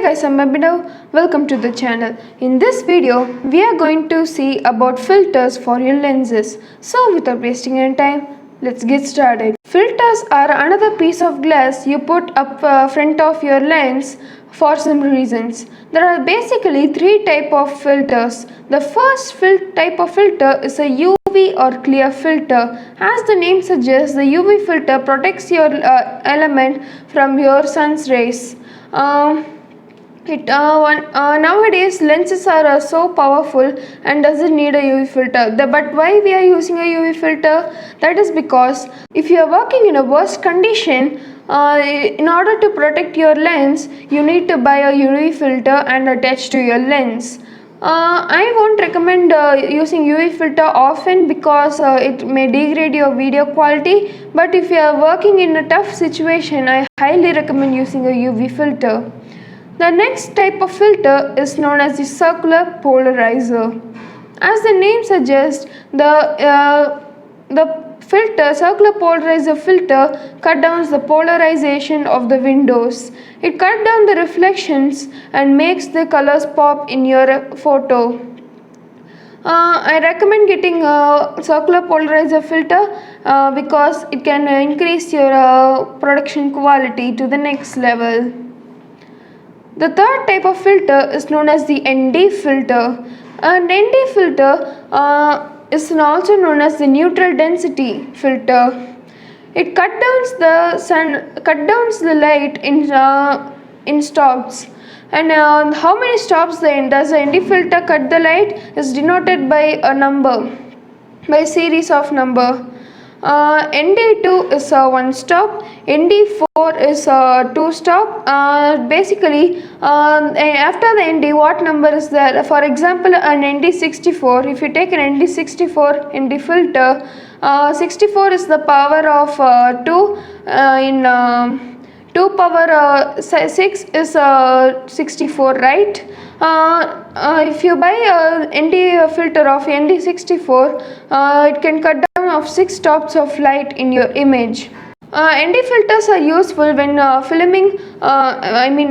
guys, I'm Abhinav. Welcome to the channel. In this video, we are going to see about filters for your lenses. So without wasting any time, let's get started. Filters are another piece of glass you put up front of your lens for some reasons. There are basically three types of filters. The first type of filter is a UV or clear filter. As the name suggests, the UV filter protects your element from your sun's rays. Nowadays lenses are so powerful and doesn't need a UV filter. But why we are using a UV filter? That is because if you are working in a worst condition, in order to protect your lens, you need to buy a UV filter and attach to your lens. I won't recommend using UV filter often because it may degrade your video quality, but if you are working in a tough situation, I highly recommend using a UV filter. The next type of filter is known as the circular polarizer. As the name suggests, the circular polarizer filter cut down the polarization of the windows. It cut down the reflections and makes the colors pop in your photo. I recommend getting a circular polarizer filter because it can increase your production quality to the next level. The third type of filter is known as the ND filter. An ND filter is also known as the neutral density filter. It cuts the light in stops. And how many stops does the ND filter cut the light is denoted by a number, by a series of number. ND2 is 1 stop, ND4 is 2 stop. Basically, after the ND, what number is there? For example, an ND64, if you take an ND64 ND filter, 64 is the power of 2 in 2 power 6 is 64, right? If you buy a ND filter of ND64, it can cut down of 6 stops of light in your image. ND filters are useful when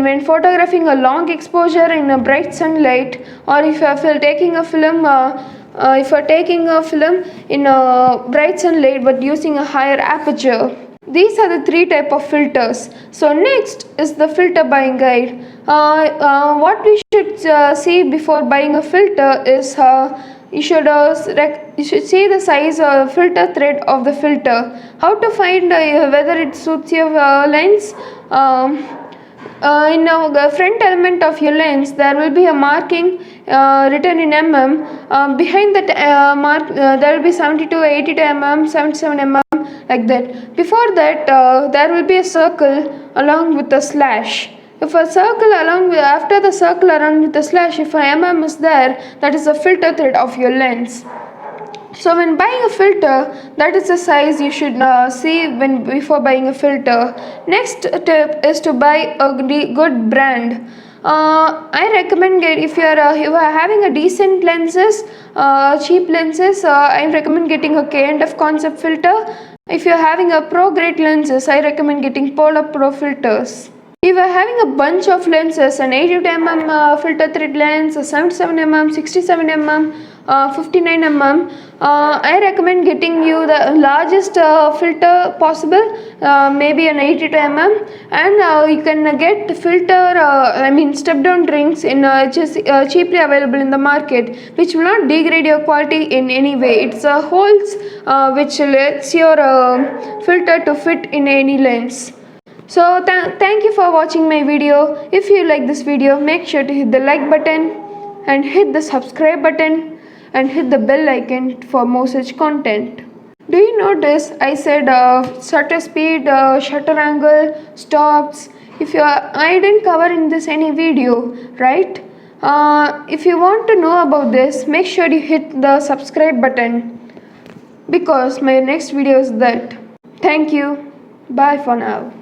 when photographing a long exposure in a bright sunlight, or if you are taking a film. If you are taking a film in a bright sunlight but using a higher aperture. These are the three types of filters. So next is the filter buying guide. What we should see before buying a filter is you should see the size of filter thread of the filter. How to find whether it suits your lens? In the front element of your lens, there will be a marking written in mm. Behind that mark, there will be 72, 82 mm, 77 mm, like that. Before that, there will be a circle along with a slash. If a circle after the circle around with the slash, if a mm is there, that is the filter thread of your lens. So when buying a filter, that is the size you should see before buying a filter. Next tip is to buy a good brand. I recommend if you are having a decent lenses, cheap lenses, I recommend getting a K&F concept filter. If you are having a pro grade lenses, I recommend getting Polar Pro filters. If you are having a bunch of lenses, an 82mm filter thread lens, a 77mm, 67mm, 59mm, I recommend getting you the largest filter possible, maybe an 82mm, and you can get the filter, step down rings in cheaply available in the market, which will not degrade your quality in any way. It's holes which lets your filter to fit in any lens. So thank you for watching my video. If you like this video, make sure to hit the like button and hit the subscribe button and hit the bell icon for more such content. Do you notice I said shutter speed, shutter angle, stops? I didn't cover in this any video, right? If you want to know about this, make sure you hit the subscribe button because my next video is that. Thank you. Bye for now.